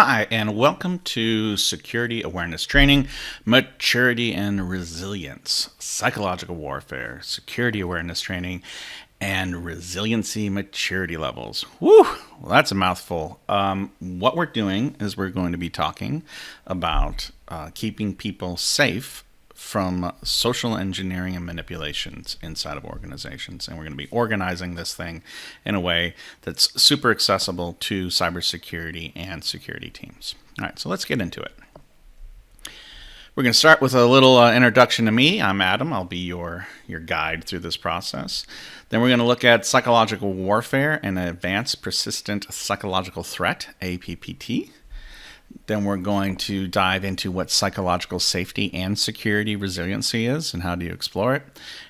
Hi, and welcome to Security Awareness Training, Maturity and Resilience, Psychological Warfare, Security Awareness Training, and Resiliency Maturity Levels. Woo! Well, that's a mouthful. What we're doing is we're going to be talking about keeping people safe from social engineering and manipulations inside of organizations. And we're going to be organizing this thing in a way that's super accessible to cybersecurity and security teams. All right, so let's get into it. We're going to start with a little introduction to me. I'm Adam. I'll be your guide through this process. Then we're going to look at psychological warfare and advanced persistent psychological threat, APPT. Then we're going to dive into what psychological safety and security resiliency is and how do you explore it.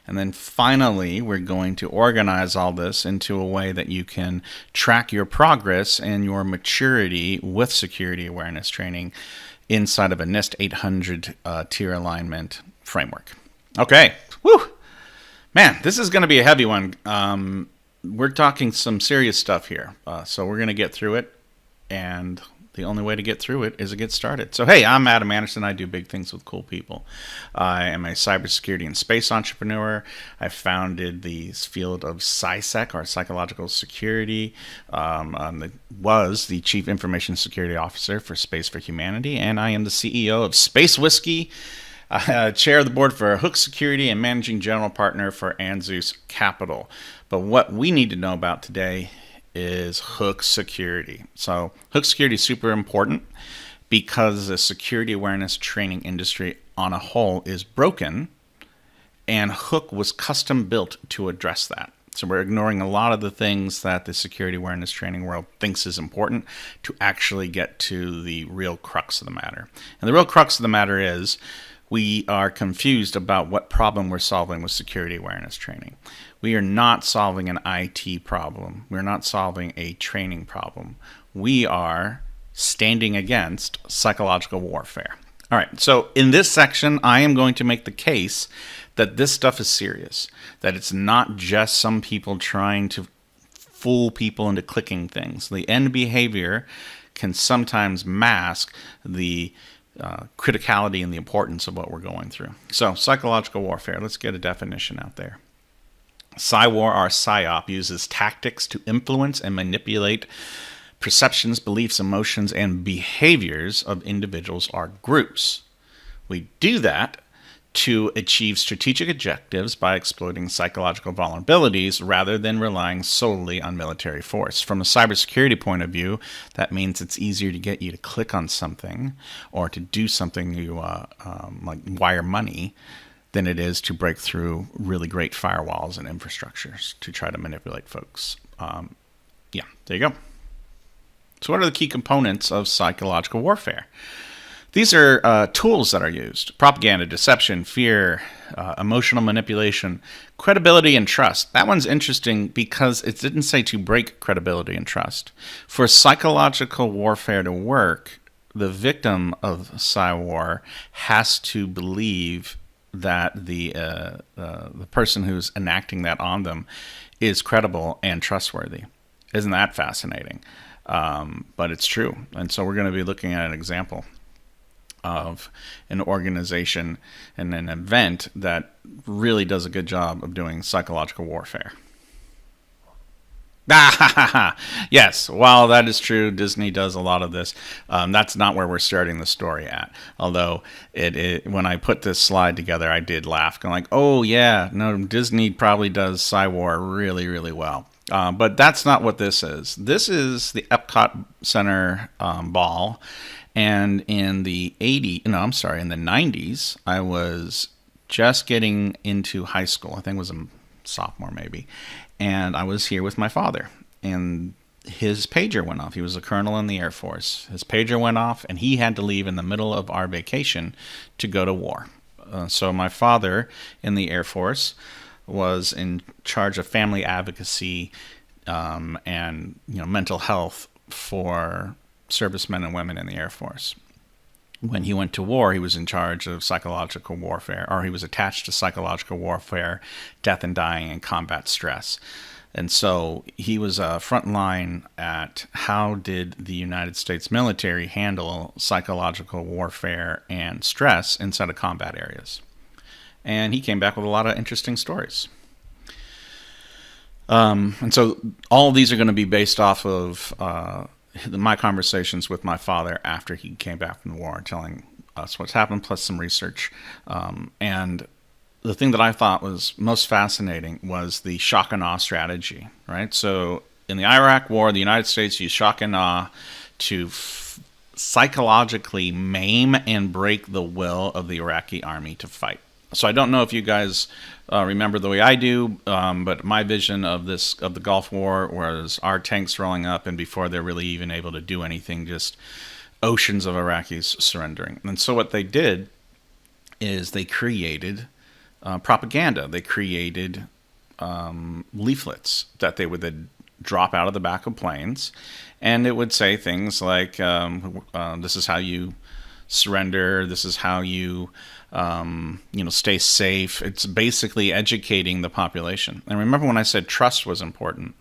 And then finally, we're going to organize all this into a way that you can track your progress and your maturity with security awareness training inside of a NIST 800 tier alignment framework. Okay, woo! Man, this is going to be a heavy one. We're talking some serious stuff here. So we're going to get through it, and the only way to get through it is to get started. So, hey, I'm Adam Anderson. I do big things with cool people. I am a cybersecurity and space entrepreneur. I founded the field of PsySec, or psychological security. Was the Chief Information Security Officer for Space for Humanity, and I am the CEO of Space Whiskey, chair of the board for Hook Security, and managing general partner for Anzus Capital. But what we need to know about today is Hook Security. So Hook Security is super important because the security awareness training industry on a whole is broken, and Hook was custom built to address that. So we're ignoring a lot of the things that the security awareness training world thinks is important to actually get to the real crux of the matter. And the real crux of the matter is we are confused about what problem we're solving with security awareness training. We are not solving an IT problem. We're not solving a training problem. We are standing against psychological warfare. All right, so in this section, I am going to make the case that this stuff is serious, that it's not just some people trying to fool people into clicking things. The end behavior can sometimes mask the criticality and the importance of what we're going through. So, psychological warfare, let's get a definition out there. PsyWar, or PSYOP, uses tactics to influence and manipulate perceptions, beliefs, emotions, and behaviors of individuals or groups. We do that to achieve strategic objectives by exploiting psychological vulnerabilities rather than relying solely on military force. From a cybersecurity point of view, that means it's easier to get you to click on something or to do something you like wire money than it is to break through really great firewalls and infrastructures to try to manipulate folks. Yeah, there you go. So what are the key components of psychological warfare? These are tools that are used: propaganda, deception, fear, emotional manipulation, credibility, and trust. That one's interesting because it didn't say to break credibility and trust. For psychological warfare to work, the victim of PsyWar has to believe that the person who's enacting that on them is credible and trustworthy. Isn't that fascinating? But it's true. And so we're going to be looking at an example of an organization and an event that really does a good job of doing psychological warfare. Yes, while that is true, Disney does a lot of this. That's not where we're starting the story at. Although when I put this slide together, I did laugh. I'm like, oh yeah, no, Disney probably does PsyWar really, really well. But that's not what this is. This is the Epcot Center ball. And in the 90s, I was just getting into high school. I think it was a sophomore maybe. And I was here with my father, and his pager went off. He was a colonel in the Air Force. His pager went off, and he had to leave in the middle of our vacation to go to war. So my father in the Air Force was in charge of family advocacy and mental health for servicemen and women in the Air Force. When he went to war, he was in charge of psychological warfare, or he was attached to psychological warfare, death and dying, and combat stress. And so he was a front line at how did the United States military handle psychological warfare and stress inside of combat areas. And he came back with a lot of interesting stories. And so all of these are going to be based off of my conversations with my father after he came back from the war, telling us what's happened, plus some research. And the thing that I thought was most fascinating was the shock and awe strategy, right? So in the Iraq War, the United States used shock and awe to psychologically maim and break the will of the Iraqi army to fight. So I don't know if you guys remember the way I do, but my vision of the Gulf War was our tanks rolling up, and before they're really even able to do anything, just oceans of Iraqis surrendering. And so what they did is they created propaganda. They created leaflets that they would then drop out of the back of planes, and it would say things like, "This is how you surrender. This is how you, stay safe." It's basically educating the population. And remember when I said trust was important?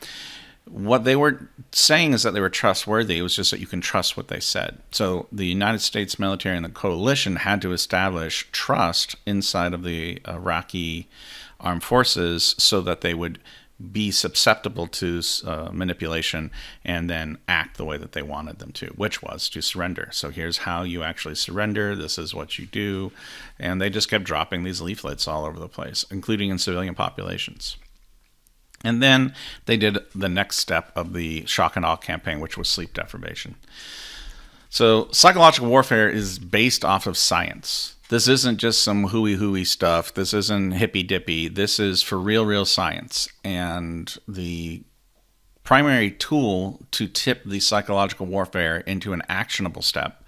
What they were saying is that they were trustworthy. It was just that you can trust what they said. So the United States military and the coalition had to establish trust inside of the Iraqi armed forces so that they would be susceptible to manipulation and then act the way that they wanted them to, which was to surrender. So here's how you actually surrender. This is what you do. And they just kept dropping these leaflets all over the place, including in civilian populations. And then they did the next step of the shock and awe campaign, which was sleep deprivation. So psychological warfare is based off of science. This isn't just some hooey stuff. This isn't hippy dippy. This is for real science. And the primary tool to tip the psychological warfare into an actionable step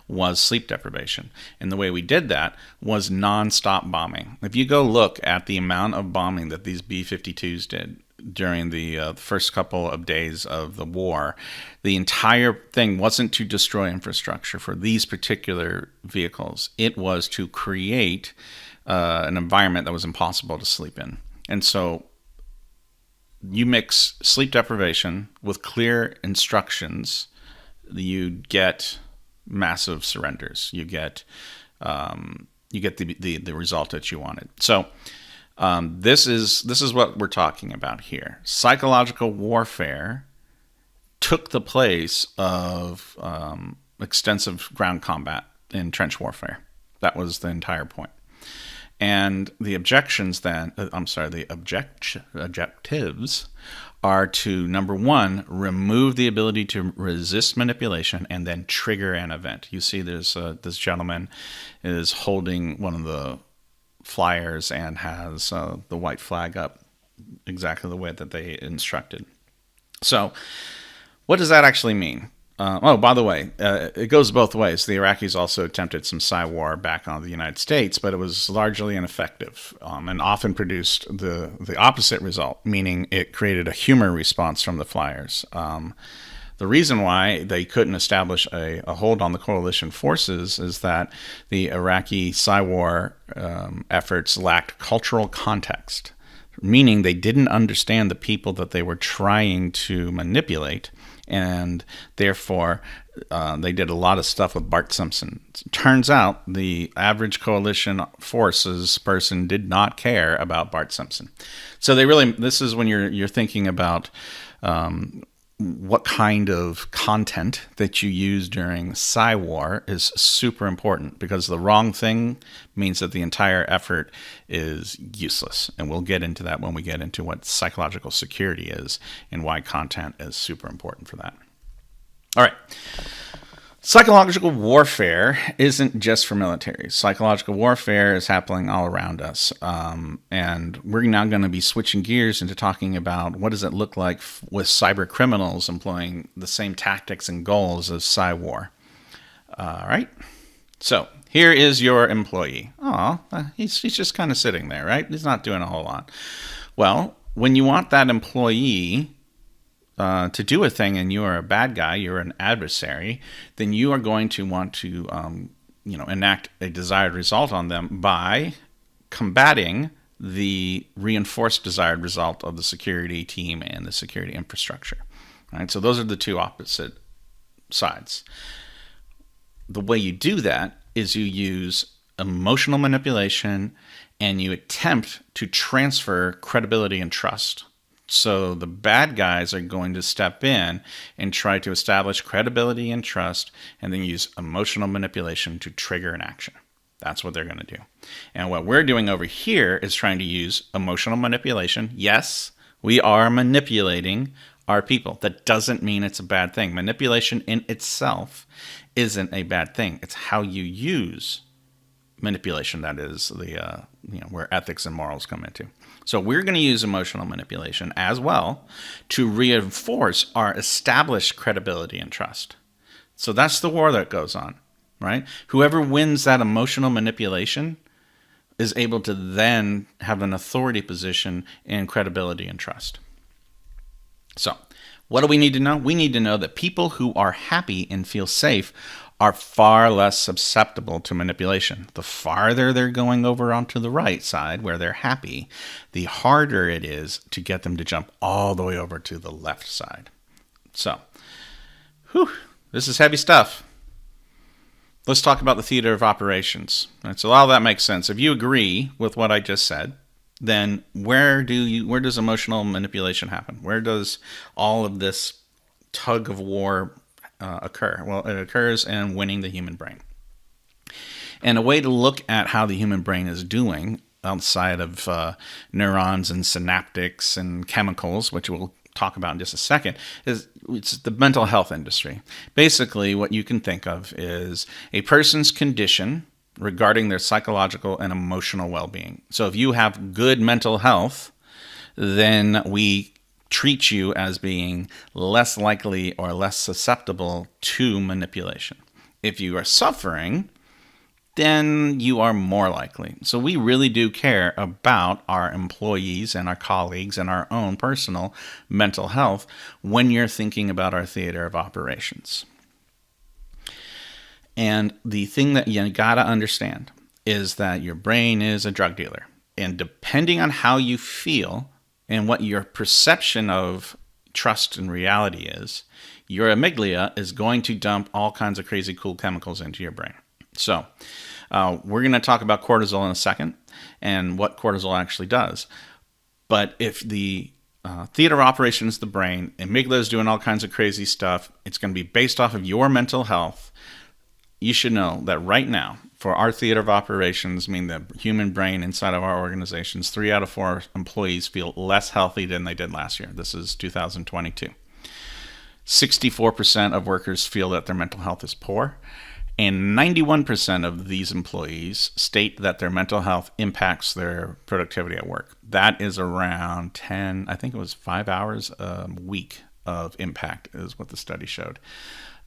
was sleep deprivation. And the way we did that was nonstop bombing. If you go look at the amount of bombing that these B-52s did during the first couple of days of the war, the entire thing wasn't to destroy infrastructure for these particular vehicles. It was to create an environment that was impossible to sleep in. And so you mix sleep deprivation with clear instructions, you get massive surrenders. You get the result that you wanted. So this is what we're talking about here. Psychological warfare took the place of extensive ground combat in trench warfare. That was the entire point. And the objectives are to, number one, remove the ability to resist manipulation and then trigger an event. You see there's this gentleman is holding one of the flyers and has the white flag up exactly the way that they instructed. So what does that actually mean? By the way, it goes both ways. The Iraqis also attempted some Psy-War back on the United States, but it was largely ineffective and often produced the opposite result, meaning it created a humor response from the flyers. The reason why they couldn't establish a hold on the coalition forces is that the Iraqi Psy-War efforts lacked cultural context, meaning they didn't understand the people that they were trying to manipulate. And therefore, they did a lot of stuff with Bart Simpson. Turns out the average coalition forces person did not care about Bart Simpson. So this is when you're thinking about what kind of content that you use during Psy-War is super important, because the wrong thing means that the entire effort is useless. And we'll get into that when we get into what psychological security is and why content is super important for that. All right. Psychological warfare isn't just for military. Psychological warfare is happening all around us. And we're now going to be switching gears into talking about what does it look like with cyber criminals employing the same tactics and goals as Psy-War. All right. So here is your employee. He's just kind of sitting there, right? He's not doing a whole lot. Well, when you want that employee to do a thing and you are a bad guy, you're an adversary, then you are going to want to enact a desired result on them by combating the reinforced desired result of the security team and the security infrastructure. Right? So those are the two opposite sides. The way you do that is you use emotional manipulation and you attempt to transfer credibility and trust. So the bad guys are going to step in and try to establish credibility and trust and then use emotional manipulation to trigger an action. That's what they're going to do. And what we're doing over here is trying to use emotional manipulation. Yes, we are manipulating our people. That doesn't mean it's a bad thing. Manipulation in itself isn't a bad thing. It's how you use manipulation that is the where ethics and morals come into. So we're going to use emotional manipulation as well to reinforce our established credibility and trust. So that's the war that goes on, right? Whoever wins that emotional manipulation is able to then have an authority position in credibility and trust. So what do we need to know? We need to know that people who are happy and feel safe are far less susceptible to manipulation. The farther they're going over onto the right side where they're happy, the harder it is to get them to jump all the way over to the left side. So, this is heavy stuff. Let's talk about the theater of operations. Right, so all that makes sense. If you agree with what I just said, then where does emotional manipulation happen? Where does all of this tug of war occur? Well, it occurs in winning the human brain. And a way to look at how the human brain is doing outside of neurons and synaptics and chemicals, which we'll talk about in just a second, is it's the mental health industry. Basically, what you can think of is a person's condition regarding their psychological and emotional well-being. So if you have good mental health, then we treat you as being less likely or less susceptible to manipulation. If you are suffering, then you are more likely. So we really do care about our employees and our colleagues and our own personal mental health when you're thinking about our theater of operations. And the thing that you gotta understand is that your brain is a drug dealer. And depending on how you feel and what your perception of trust and reality is, your amygdala is going to dump all kinds of crazy cool chemicals into your brain. So we're going to talk about cortisol in a second and what cortisol actually does. But if the theater of operations is the brain, amygdala is doing all kinds of crazy stuff, it's going to be based off of your mental health. You should know that right now, for our theater of operations, mean the human brain inside of our organizations, 3 out of 4 employees feel less healthy than they did last year. This is 2022. 64% of workers feel that their mental health is poor, and 91% of these employees state that their mental health impacts their productivity at work. That is around 5 hours a week of impact is what the study showed.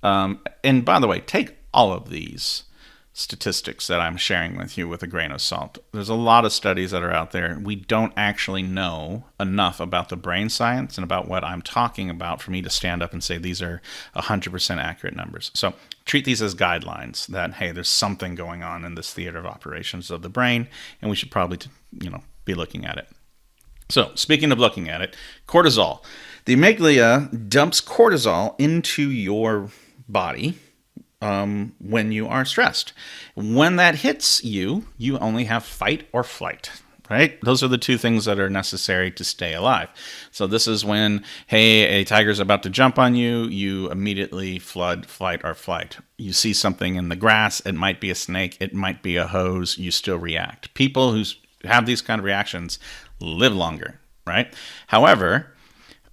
And by the way, take all of these statistics that I'm sharing with you with a grain of salt. There's a lot of studies that are out there. We don't actually know enough about the brain science and about what I'm talking about for me to stand up and say these are 100% accurate numbers. So treat these as guidelines that, hey, there's something going on in this theater of operations of the brain, and we should probably, be looking at it. So speaking of looking at it, cortisol. The amygdala dumps cortisol into your body when you are stressed. When that hits you, you only have fight or flight, right? Those are the two things that are necessary to stay alive. So this is when, hey, a tiger's about to jump on you, you immediately flood, flight or flight. You see something in the grass, it might be a snake, it might be a hose, you still react. People who have these kind of reactions live longer, right? However,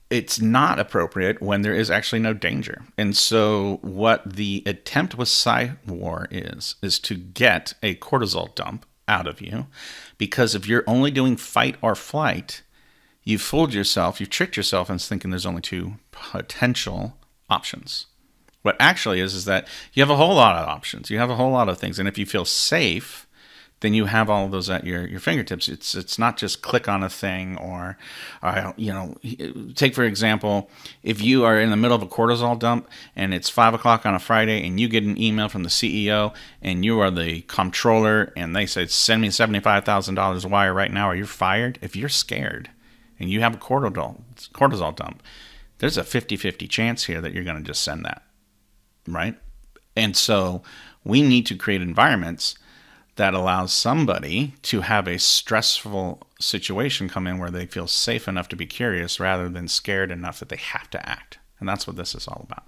it's not appropriate when there is actually no danger. And so what the attempt with PsyWar is to get a cortisol dump out of you, because if you're only doing fight or flight, you've fooled yourself, you've tricked yourself into thinking there's only 2 potential options. What actually is that you have a whole lot of options. You have a whole lot of things. And if you feel safe, then you have all of those at your fingertips. It's not just click on a thing or, take for example, if you are in the middle of a cortisol dump and it's 5 o'clock on a Friday and you get an email from the CEO and you are the comptroller and they say, send me $75,000 wire right now or you're fired. If you're scared and you have a cortisol dump, there's a 50-50 chance here that you're going to just send that, right? And so we need to create environments that allows somebody to have a stressful situation come in where they feel safe enough to be curious rather than scared enough that they have to act. And that's what this is all about.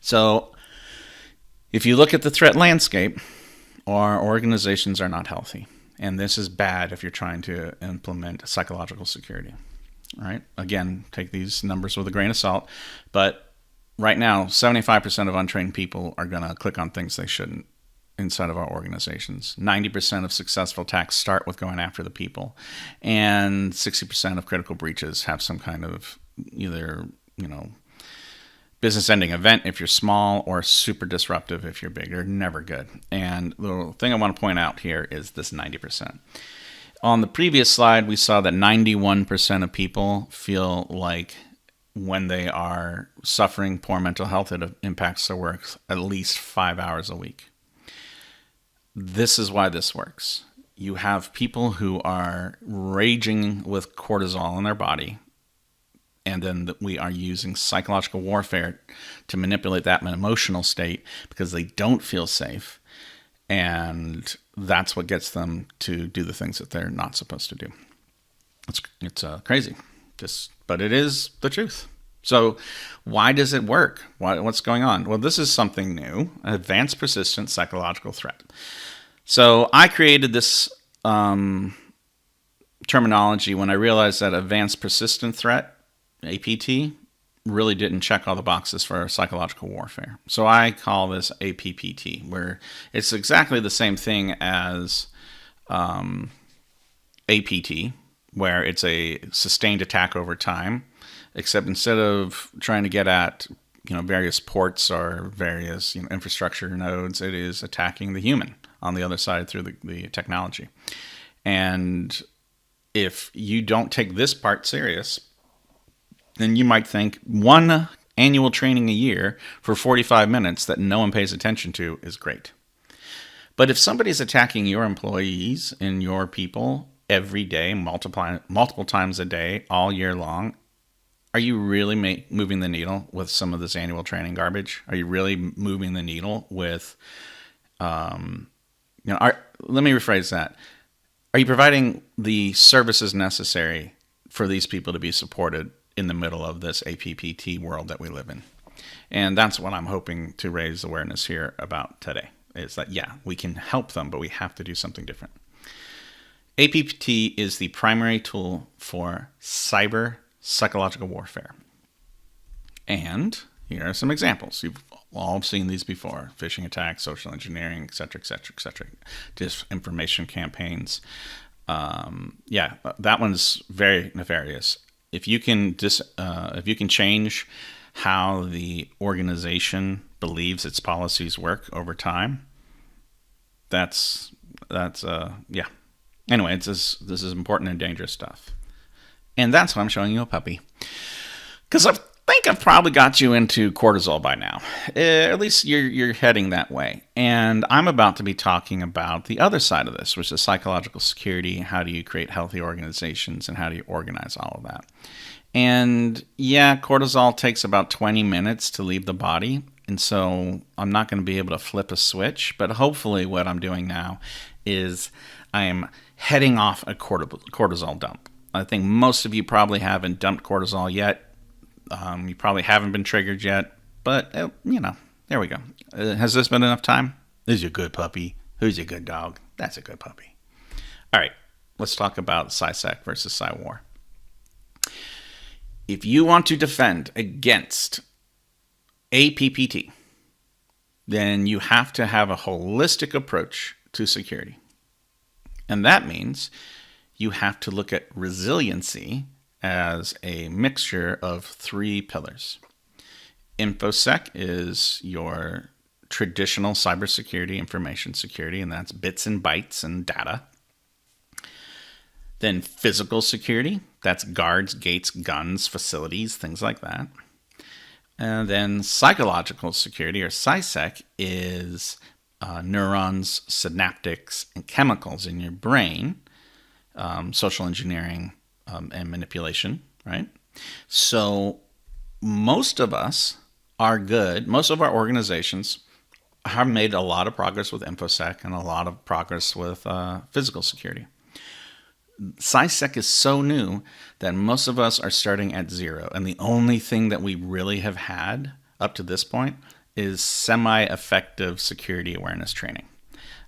So if you look at the threat landscape, our organizations are not healthy. And this is bad if you're trying to implement psychological security. All right. Again, take these numbers with a grain of salt. But right now, 75% of untrained people are going to click on things they shouldn't inside of our organizations. 90% of successful attacks start with going after the people. And 60% of critical breaches have some kind of either, business-ending event if you're small or super disruptive if you're big. They're never good. And the thing I want to point out here is this 90%. On the previous slide, we saw that 91% of people feel like when they are suffering poor mental health, it impacts their work at least 5 hours a week. This is why this works. You have people who are raging with cortisol in their body, and then we are using psychological warfare to manipulate that emotional state because they don't feel safe, and that's what gets them to do the things that they're not supposed to do. It's crazy, but it is the truth. So why does it work? What's going on? Well, this is something new, an advanced persistent psychological threat. So I created this terminology when I realized that advanced persistent threat, APT, really didn't check all the boxes for psychological warfare. So I call this APPT, where it's exactly the same thing as APT, where it's a sustained attack over time, except instead of trying to get at various ports or various infrastructure nodes, it is attacking the human on the other side through the technology. And if you don't take this part serious, then you might think one annual training a year for 45 minutes that no one pays attention to is great. But if somebody's attacking your employees and your people every day, multiple times a day, all year long, are you really moving the needle with some of this annual training garbage? Are you really moving the needle with, let me rephrase that. Are you providing the services necessary for these people to be supported in the middle of this APPT world that we live in? And that's what I'm hoping to raise awareness here about today, is that, yeah, we can help them, but we have to do something different. APPT is the primary tool for cyber psychological warfare. And here are some examples. You've all seen these before: phishing attacks, social engineering, et cetera, et cetera, et cetera. Disinformation campaigns. That one's very nefarious. If you can change how the organization believes its policies work over time, that's. Anyway, this is important and dangerous stuff. And that's why I'm showing you a puppy. Because I think I've probably got you into cortisol by now. At least you're heading that way. And I'm about to be talking about the other side of this, which is psychological security. How do you create healthy organizations, and how do you organize all of that? And yeah, cortisol takes about 20 minutes to leave the body. And so I'm not going to be able to flip a switch. But hopefully what I'm doing now is I'm heading off a cortisol dump. I think most of you probably haven't dumped cortisol yet. You probably haven't been triggered yet. But, there we go. Has this been enough time? This is a good puppy. Who's a good dog? That's a good puppy. All right, let's talk about PsySec versus PsyWar. If you want to defend against APPT, then you have to have a holistic approach to security. And that means you have to look at resiliency as a mixture of three pillars. InfoSec is your traditional cybersecurity, information security, and that's bits and bytes and data. Then physical security, that's guards, gates, guns, facilities, things like that. And then psychological security, or PsySec, is neurons, synaptics, and chemicals in your brain, social engineering and manipulation, right? So most of us are good. Most of our organizations have made a lot of progress with InfoSec and a lot of progress with physical security. PsySec is so new that most of us are starting at zero. And the only thing that we really have had up to this point is semi-effective security awareness training.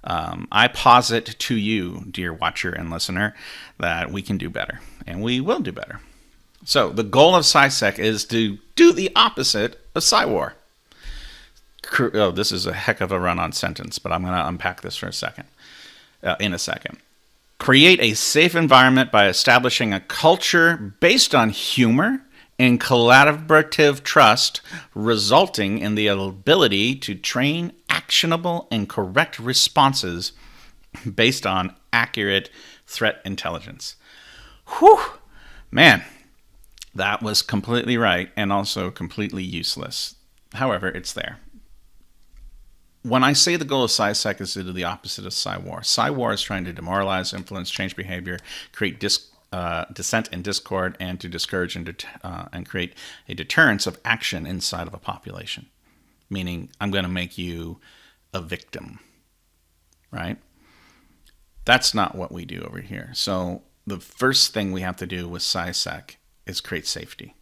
I posit to you, dear watcher and listener, that we can do better, and we will do better. So the goal of PsySec is to do the opposite of PsyWar. Oh, this is a heck of a run-on sentence, but I'm going to unpack this for a second. In a second. Create a safe environment by establishing a culture based on humor and collaborative trust, resulting in the ability to train actionable and correct responses based on accurate threat intelligence. Whew! Man, that was completely right and also completely useless. However, it's there. When I say the goal of PsySec is to do the opposite of PsyWar, PsyWar is trying to demoralize, influence, change behavior, create dissent and discord, and to discourage and create a deterrence of action inside of a population. Meaning, I'm going to make you a victim, right? That's not what we do over here. So the first thing we have to do with PsySec is create safety.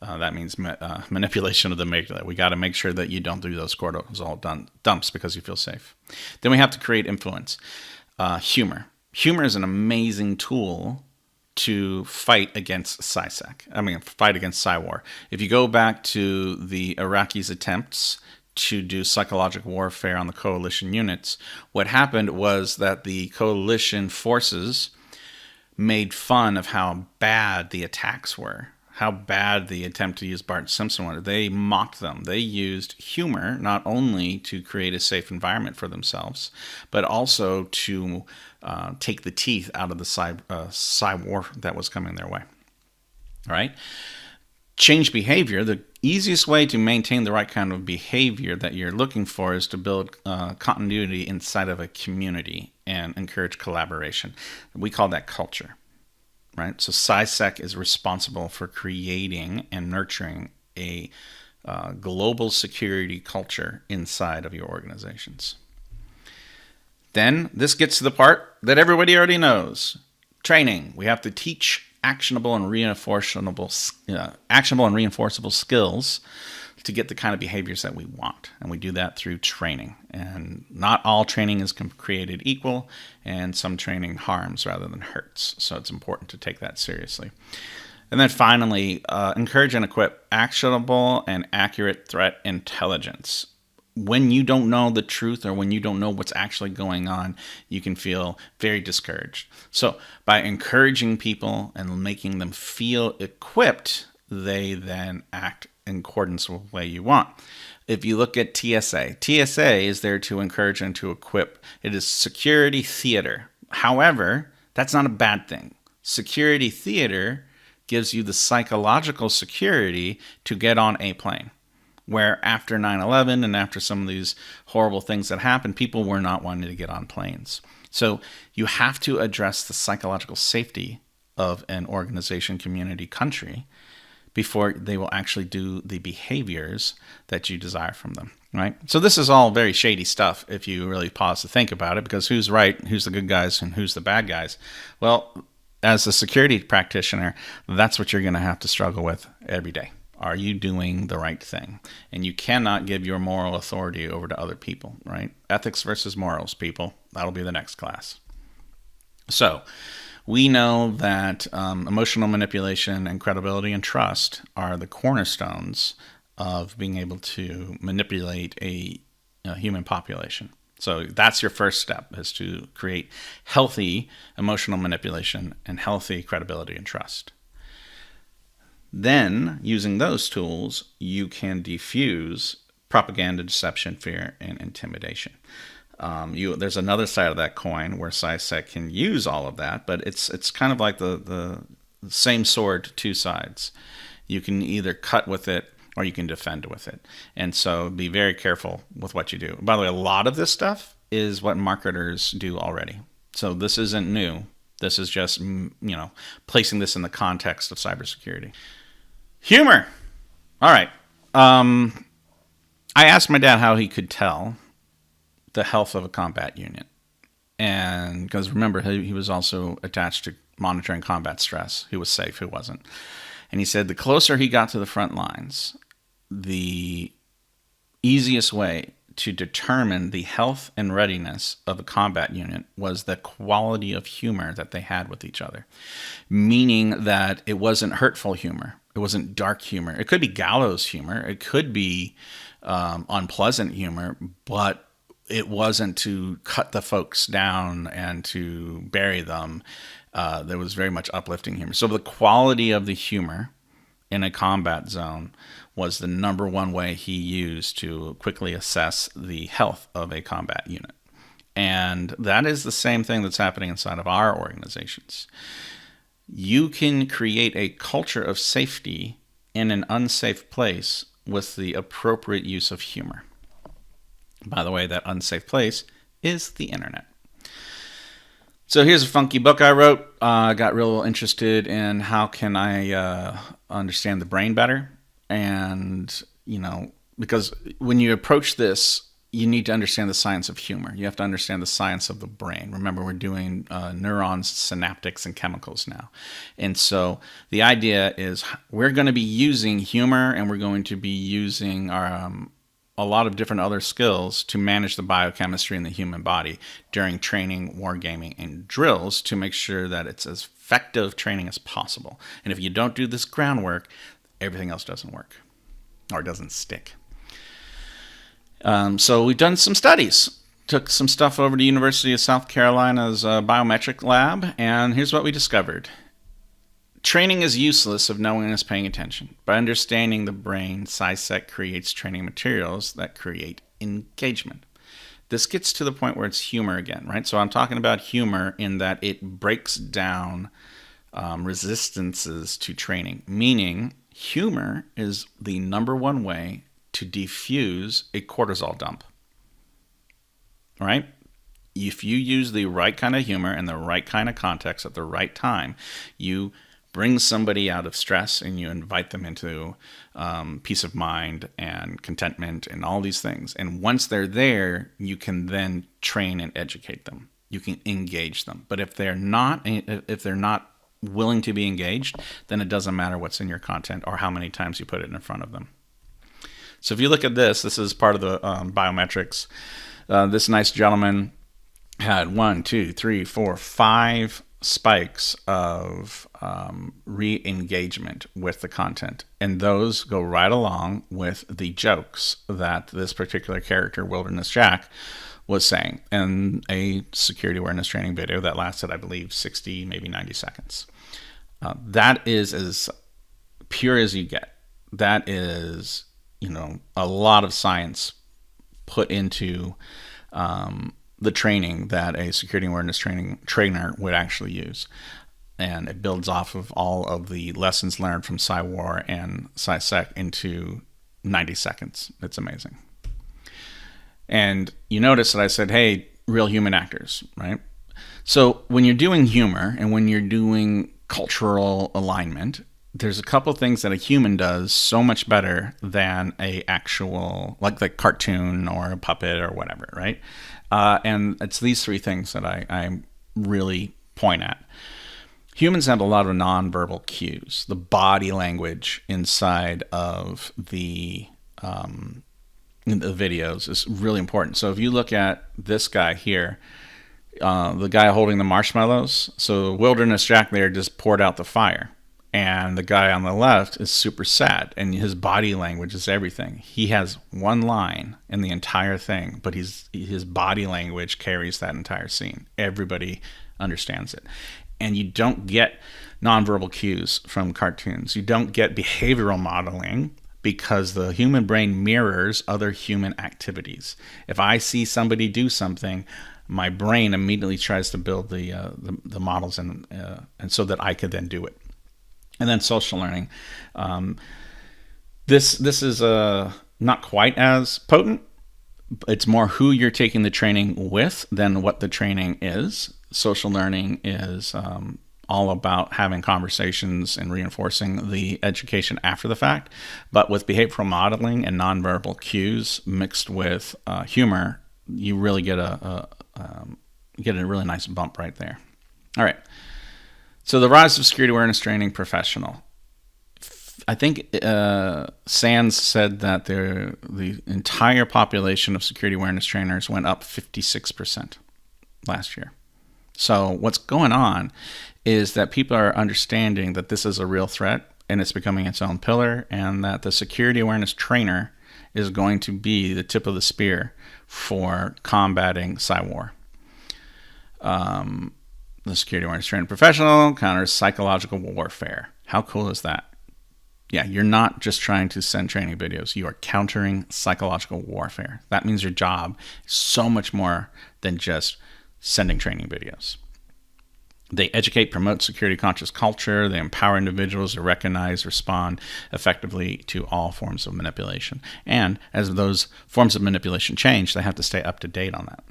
That means manipulation of the amygdala. We got to make sure that you don't do those cortisol dumps because you feel safe. Then we have to create influence. Humor. Humor is an amazing tool to fight against fight against PsyWar. If you go back to the Iraqis' attempts to do psychological warfare on the coalition units, what happened was that the coalition forces made fun of how bad the attacks were, how bad the attempt to use Bart Simpson was. They mocked them. They used humor not only to create a safe environment for themselves, but also to take the teeth out of the cyber war that was coming their way. All right? Change behavior. The easiest way to maintain the right kind of behavior that you're looking for is to build continuity inside of a community and encourage collaboration. We call that culture. Right? So PsySec is responsible for creating and nurturing a global security culture inside of your organizations. Then this gets to the part that everybody already knows. Training. We have to teach actionable and reinforceable skills to get the kind of behaviors that we want. And we do that through training. And not all training is created equal, and some training harms rather than hurts. So it's important to take that seriously. And then finally, encourage and equip actionable and accurate threat intelligence. When you don't know the truth or when you don't know what's actually going on, you can feel very discouraged. So by encouraging people and making them feel equipped, they then act in accordance with the way you want. If you look at TSA is there to encourage and to equip. It is security theater. However, that's not a bad thing. Security theater gives you the psychological security to get on a plane. Where after 9/11 and after some of these horrible things that happened, people were not wanting to get on planes. So you have to address the psychological safety of an organization, community, country before they will actually do the behaviors that you desire from them, right? So this is all very shady stuff if you really pause to think about it, because who's right, who's the good guys, and who's the bad guys? Well, as a security practitioner, that's what you're going to have to struggle with every day. Are you doing the right thing? And you cannot give your moral authority over to other people, right? Ethics versus morals, people. That'll be the next class. So we know that emotional manipulation and credibility and trust are the cornerstones of being able to manipulate a human population. So that's your first step, is to create healthy emotional manipulation and healthy credibility and trust. Then, using those tools, you can diffuse propaganda, deception, fear, and intimidation. There's another side of that coin where CySec can use all of that, but it's kind of like the same sword, two sides. You can either cut with it or you can defend with it. And so be very careful with what you do. By the way, a lot of this stuff is what marketers do already. So this isn't new. This is just, placing this in the context of cybersecurity. Humor. All right. I asked my dad how he could tell the health of a combat unit. And because remember, he was also attached to monitoring combat stress. Who was safe, who wasn't. And he said the closer he got to the front lines, the easiest way to determine the health and readiness of a combat unit was the quality of humor that they had with each other. Meaning that it wasn't hurtful humor. It wasn't dark humor. It could be gallows humor. It could be unpleasant humor, but it wasn't to cut the folks down and to bury them. There was very much uplifting humor. So the quality of the humor in a combat zone was the number one way he used to quickly assess the health of a combat unit. And that is the same thing that's happening inside of our organizations. You can create a culture of safety in an unsafe place with the appropriate use of humor. By the way, that unsafe place is the internet. So here's a funky book I wrote. I got real interested in how can I understand the brain better. And, because when you approach this, you need to understand the science of humor. You have to understand the science of the brain. Remember, we're doing neurons, synaptics, and chemicals now. And so the idea is we're going to be using humor, and we're going to be using a lot of different other skills to manage the biochemistry in the human body during training, wargaming, and drills to make sure that it's as effective training as possible. And if you don't do this groundwork, everything else doesn't work or doesn't stick. So we've done some studies. Took some stuff over to University of South Carolina's biometric lab, and here's what we discovered. Training is useless if no one is paying attention. By understanding the brain, CySec creates training materials that create engagement. This gets to the point where it's humor again, right? So I'm talking about humor in that it breaks down resistances to training, meaning humor is the number one way to diffuse a cortisol dump, right? If you use the right kind of humor and the right kind of context at the right time, you bring somebody out of stress and you invite them into peace of mind and contentment and all these things. And once they're there, you can then train and educate them. You can engage them. But if they're not willing to be engaged, then it doesn't matter what's in your content or how many times you put it in front of them. So if you look at this is part of the biometrics. This nice gentleman had 5 spikes of re-engagement with the content. And those go right along with the jokes that this particular character, Wilderness Jack, was saying in a security awareness training video that lasted, I believe, 60, maybe 90 seconds. That is as pure as you get. That is, a lot of science put into the training that a security awareness trainer would actually use. And it builds off of all of the lessons learned from CyWar and CySec into 90 seconds. It's amazing. And you notice that I said, hey, real human actors, right? So when you're doing humor and when you're doing cultural alignment, there's a couple things that a human does so much better than a actual, like the cartoon or a puppet or whatever, right? And it's these three things that I really point at. Humans have a lot of nonverbal cues. The body language inside of the videos is really important. So if you look at this guy here, the guy holding the marshmallows, so Wilderness Jack there just poured out the fire. And the guy on the left is super sad, and his body language is everything. He has one line in the entire thing, but his body language carries that entire scene. Everybody understands it. And you don't get nonverbal cues from cartoons. You don't get behavioral modeling because the human brain mirrors other human activities. If I see somebody do something, my brain immediately tries to build the models and so that I could then do it. And then social learning. This is not quite as potent. It's more who you're taking the training with than what the training is. Social learning is all about having conversations and reinforcing the education after the fact. But with behavioral modeling and nonverbal cues mixed with humor, you really get a really nice bump right there. All right. So the rise of security awareness training professional. I think SANS said that the entire population of security awareness trainers went up 56% last year. So what's going on is that people are understanding that this is a real threat and it's becoming its own pillar, and that the security awareness trainer is going to be the tip of the spear for combating cyber. The security awareness trainer professional counters psychological warfare. How cool is that? Yeah, you're not just trying to send training videos. You are countering psychological warfare. That means your job is so much more than just sending training videos. They educate, promote security conscious culture. They empower individuals to recognize, respond effectively to all forms of manipulation. And as those forms of manipulation change, they have to stay up to date on that.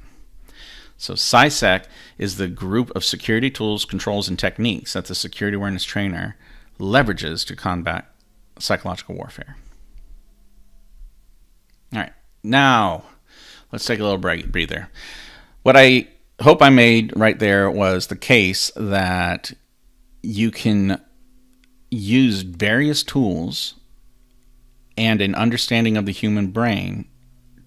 So CySec is the group of security tools, controls, and techniques that the security awareness trainer leverages to combat psychological warfare. All right, now let's take a little breather. What I hope I made right there was the case that you can use various tools and an understanding of the human brain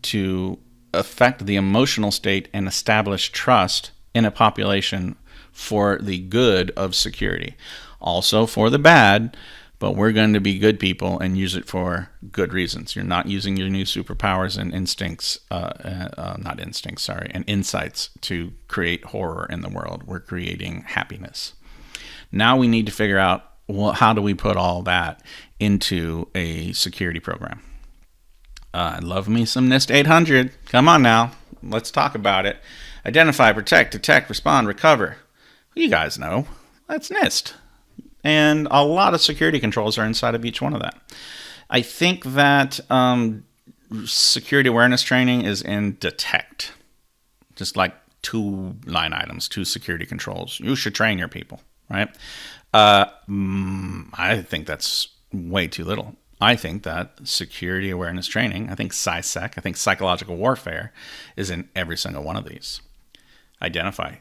to affect the emotional state and establish trust in a population for the good of security. Also for the bad, but we're going to be good people and use it for good reasons. You're not using your new superpowers and and insights to create horror in the world. We're creating happiness. Now we need to figure out, well, how do we put all that into a security program? I love me some NIST 800. Come on now. Let's talk about it. Identify, protect, detect, respond, recover. You guys know. That's NIST. And a lot of security controls are inside of each one of that. I think that security awareness training is in detect. Just like 2 line items, 2 security controls. You should train your people, right? I think that's way too little. I think that security awareness training, I think CySec, I think psychological warfare is in every single one of these. Identify.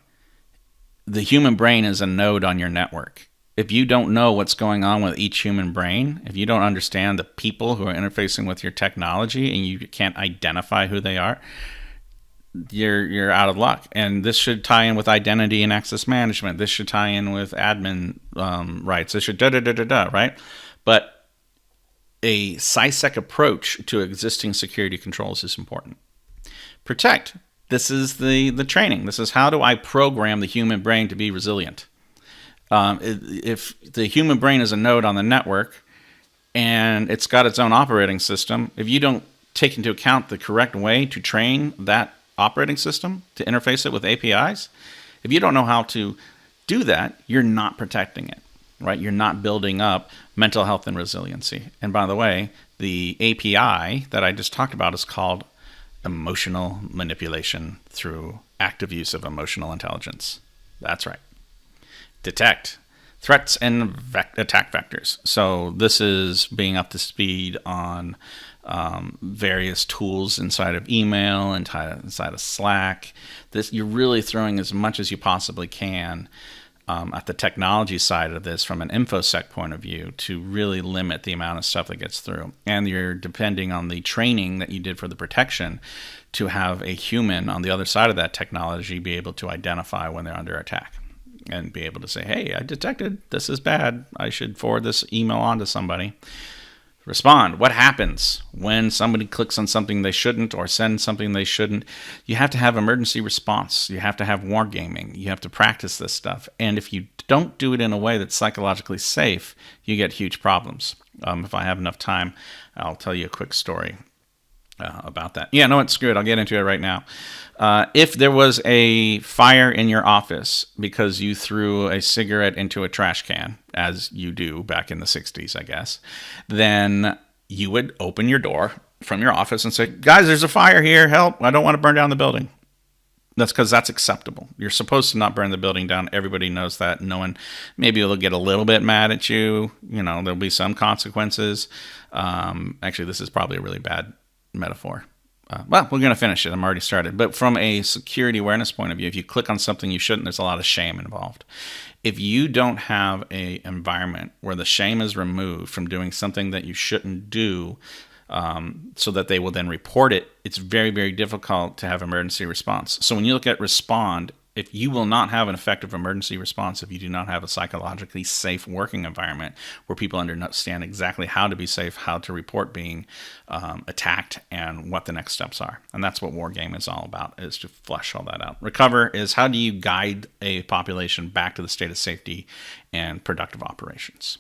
The human brain is a node on your network. If you don't know what's going on with each human brain, if you don't understand the people who are interfacing with your technology and you can't identify who they are, you're out of luck. And this should tie in with identity and access management. This should tie in with admin rights. This should right? But a CySec approach to existing security controls is important. Protect. This is the training. This is how do I program the human brain to be resilient. If the human brain is a node on the network and it's got its own operating system, if you don't take into account the correct way to train that operating system to interface it with APIs, if you don't know how to do that, you're not protecting it, right? You're not building up mental health and resiliency. And by the way, the API that I just talked about is called emotional manipulation through active use of emotional intelligence. That's right. Detect. Threats and attack vectors. So this is being up to speed on various tools inside of email, inside of Slack. You're really throwing as much as you possibly can at the technology side of this from an InfoSec point of view to really limit the amount of stuff that gets through. And you're depending on the training that you did for the protection to have a human on the other side of that technology be able to identify when they're under attack and be able to say, hey, I detected this is bad. I should forward this email on to somebody. Respond. What happens when somebody clicks on something they shouldn't or sends something they shouldn't? You have to have emergency response. You have to have wargaming. You have to practice this stuff. And if you don't do it in a way that's psychologically safe, you get huge problems. If I have enough time, I'll tell you a quick story about that. Yeah, no, it's good. I'll get into it right now. If there was a fire in your office because you threw a cigarette into a trash can, as you do back in the 60s, I guess, then you would open your door from your office and say, guys, there's a fire here. Help. I don't want to burn down the building. That's because that's acceptable. You're supposed to not burn the building down. Everybody knows that. No one, maybe they'll get a little bit mad at you. There'll be some consequences. Actually, this is probably a really bad metaphor. Well, we're going to finish it. I'm already started. But from a security awareness point of view, if you click on something you shouldn't, there's a lot of shame involved. If you don't have an environment where the shame is removed from doing something that you shouldn't do, so that they will then report it, it's very, very difficult to have emergency response. So when you look at respond, if you will not have an effective emergency response, if you do not have a psychologically safe working environment where people understand exactly how to be safe, how to report being attacked, and what the next steps are. And that's what Wargame is all about, is to flesh all that out. Recover is how do you guide a population back to the state of safety and productive operations.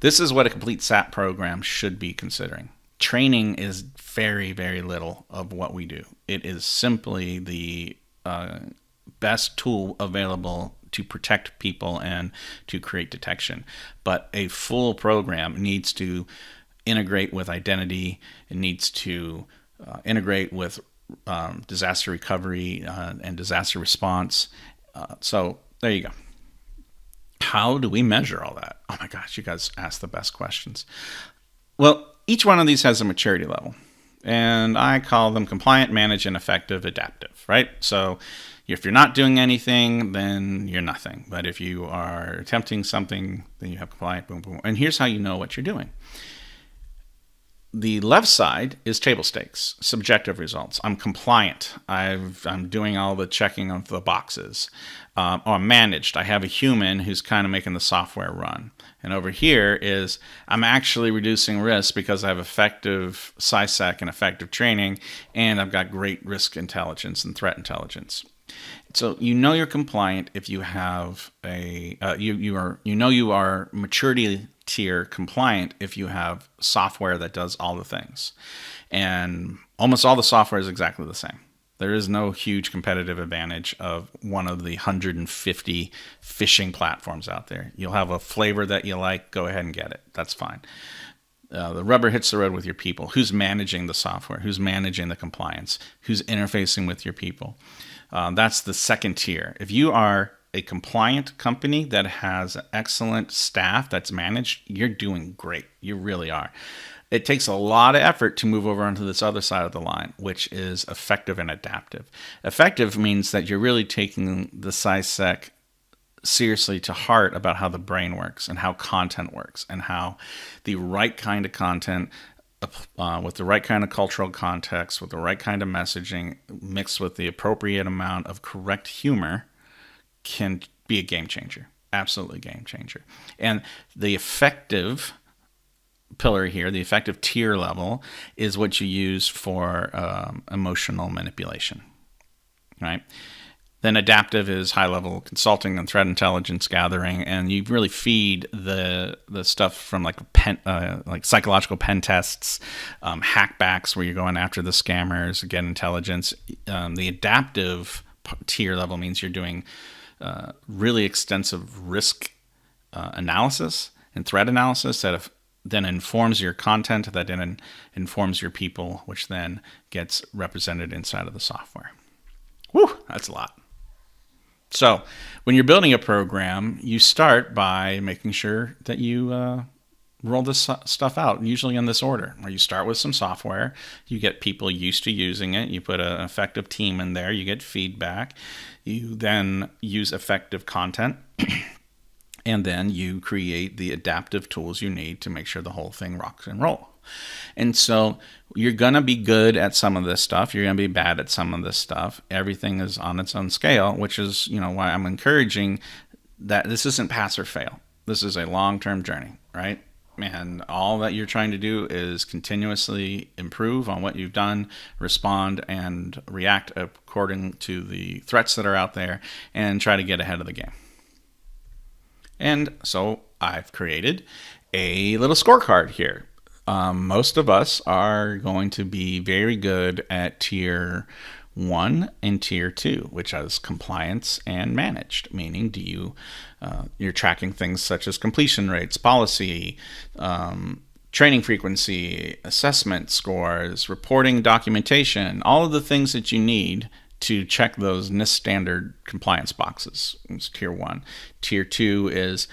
This is what a complete SAP program should be considering. Training is very, very little of what we do. It is simply the best tool available to protect people and to create detection. But a full program needs to integrate with identity. It needs to integrate with disaster recovery and disaster response. So there you go. How do we measure all that? Oh my gosh, you guys ask the best questions. Well, each one of these has a maturity level, and I call them compliant, managed, and effective, adaptive, right? So if you're not doing anything, then you're nothing. But if you are attempting something, then you have compliant, boom, boom. And here's how you know what you're doing. The left side is table stakes, subjective results. I'm compliant. I'm doing all the checking of the boxes. Or I'm managed. I have a human who's kind of making the software run. And over here is I'm actually reducing risk because I have effective SciSec and effective training, and I've got great risk intelligence and threat intelligence. So you know you're compliant if you have you are maturity tier compliant if you have software that does all the things. And almost all the software is exactly the same. There is no huge competitive advantage of one of the 150 phishing platforms out there. You'll have a flavor that you like, go ahead and get it. That's fine. The rubber hits the road with your people. Who's managing the software? Who's managing the compliance? Who's interfacing with your people? That's the second tier. If you are a compliant company that has excellent staff that's managed, you're doing great. You really are. It takes a lot of effort to move over onto this other side of the line, which is effective and adaptive. Effective means that you're really taking the SciSec seriously to heart about how the brain works and how content works and how the right kind of content with the right kind of cultural context, with the right kind of messaging, mixed with the appropriate amount of correct humor can be a game changer. Absolutely game changer. And the effective pillar here, the effective tier level, is what you use for emotional manipulation, right? Then adaptive is high-level consulting and threat intelligence gathering, and you really feed the stuff from like psychological pen tests, hackbacks where you're going after the scammers, get intelligence. The adaptive tier level means you're doing really extensive risk analysis and threat analysis that then informs your content, that then informs your people, which then gets represented inside of the software. Whew, that's a lot. So when you're building a program, you start by making sure that you roll this stuff out, usually in this order, where you start with some software, you get people used to using it, you put an effective team in there, you get feedback, you then use effective content, and then you create the adaptive tools you need to make sure the whole thing rocks and rolls. And so you're going to be good at some of this stuff. You're going to be bad at some of this stuff. Everything is on its own scale, which is, why I'm encouraging that this isn't pass or fail. This is a long-term journey, right? And all that you're trying to do is continuously improve on what you've done, respond and react according to the threats that are out there, and try to get ahead of the game. And so I've created a little scorecard here. Most of us are going to be very good at tier 1 and tier 2, which is compliance and managed, meaning you're tracking things such as completion rates, policy, training frequency, assessment scores, reporting, documentation, all of the things that you need to check those NIST standard compliance boxes. It's tier 1. Tier 2 is,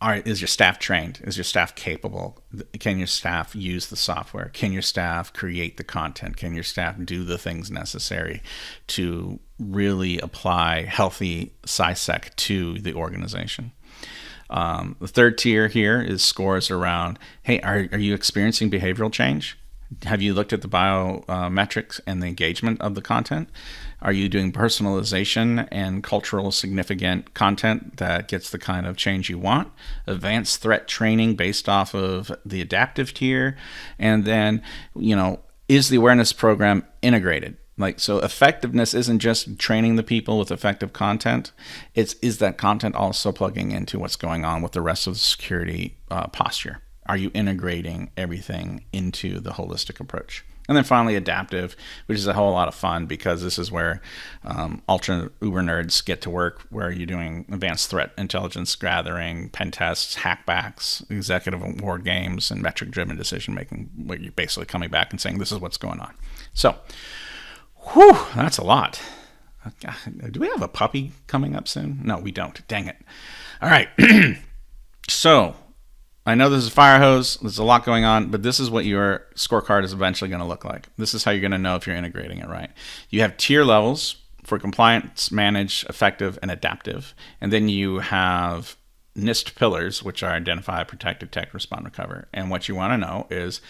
is your staff trained? Is your staff capable? Can your staff use the software? Can your staff create the content? Can your staff do the things necessary to really apply healthy SciSec to the organization? The third tier here is scores around, hey, are you experiencing behavioral change? Have you looked at the biometrics and the engagement of the content? Are you doing personalization and cultural significant content that gets the kind of change you want? Advanced threat training based off of the adaptive tier. And then, is the awareness program integrated? So effectiveness isn't just training the people with effective content. Is that content also plugging into what's going on with the rest of the security posture? Are you integrating everything into the holistic approach? And then finally, adaptive, which is a whole lot of fun because this is where ultra uber nerds get to work, where you're doing advanced threat intelligence gathering, pen tests, hackbacks, executive award games, and metric-driven decision making, where you're basically coming back and saying, this is what's going on. So, that's a lot. Do we have a puppy coming up soon? No, we don't. Dang it. All right. So, I know this is a fire hose. There's a lot going on, but this is what your scorecard is eventually going to look like. This is how you're going to know if you're integrating it right. You have tier levels for compliance, managed, effective, and adaptive. And then you have NIST pillars, which are identify, protect, detect, respond, recover. And what you want to know is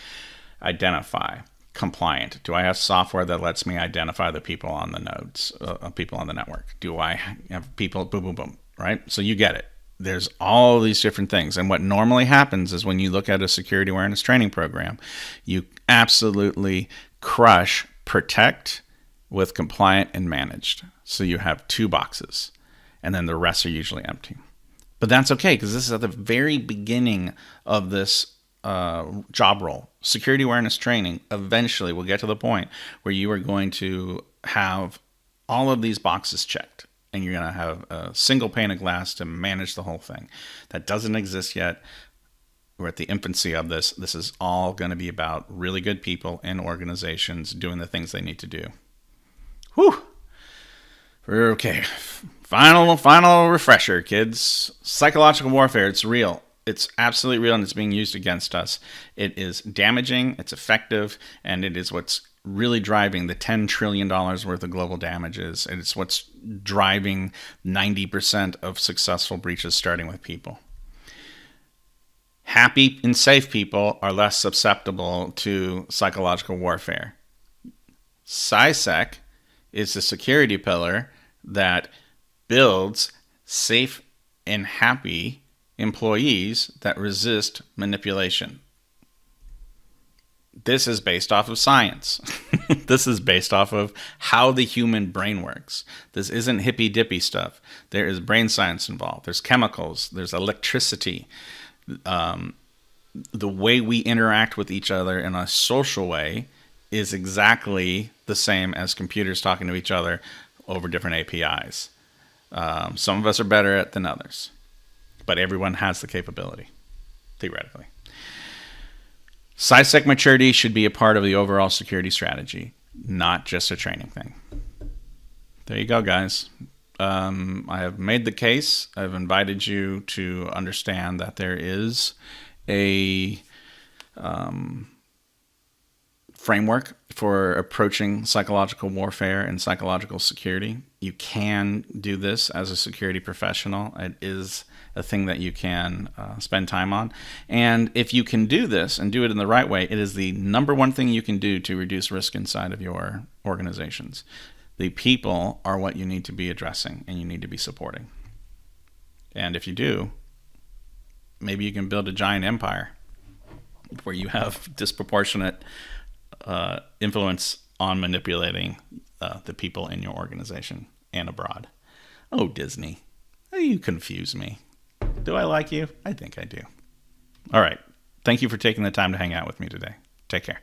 identify, compliant. Do I have software that lets me identify the people on the nodes, people on the network? Do I have people, boom, boom, boom, right? So you get it. There's all these different things. And what normally happens is when you look at a security awareness training program, you absolutely crush protect with compliant and managed. So you have 2 boxes, and then the rest are usually empty. But that's okay, because this is at the very beginning of this job role. Security awareness training eventually will get to the point where you are going to have all of these boxes checked. And you're going to have a single pane of glass to manage the whole thing. That doesn't exist yet. We're at the infancy of this. This is all going to be about really good people and organizations doing the things they need to do. Whew. Okay. Final refresher, kids. Psychological warfare, it's real. It's absolutely real, and it's being used against us. It is damaging, it's effective, and it is what's really driving the $10 trillion worth of global damages. And it's what's driving 90% of successful breaches starting with people. Happy and safe people are less susceptible to psychological warfare. SciSec is the security pillar that builds safe and happy employees that resist manipulation. This is based off of science. This is based off of how the human brain works. This isn't hippy-dippy stuff. There is brain science involved. There's chemicals. There's electricity. The way we interact with each other in a social way is exactly the same as computers talking to each other over different APIs. Some of us are better at it than others, but everyone has the capability, theoretically. SciSec maturity should be a part of the overall security strategy, not just a training thing. There you go, guys. I have made the case. I've invited you to understand that there is a framework for approaching psychological warfare and psychological security. You can do this as a security professional. It is a thing that you can spend time on. And if you can do this and do it in the right way, it is the number one thing you can do to reduce risk inside of your organizations. The people are what you need to be addressing and you need to be supporting. And if you do, maybe you can build a giant empire. where you have disproportionate influence on manipulating the people in your organization and abroad. Oh, Disney, you confuse me. Do I like you? I think I do. All right. Thank you for taking the time to hang out with me today. Take care.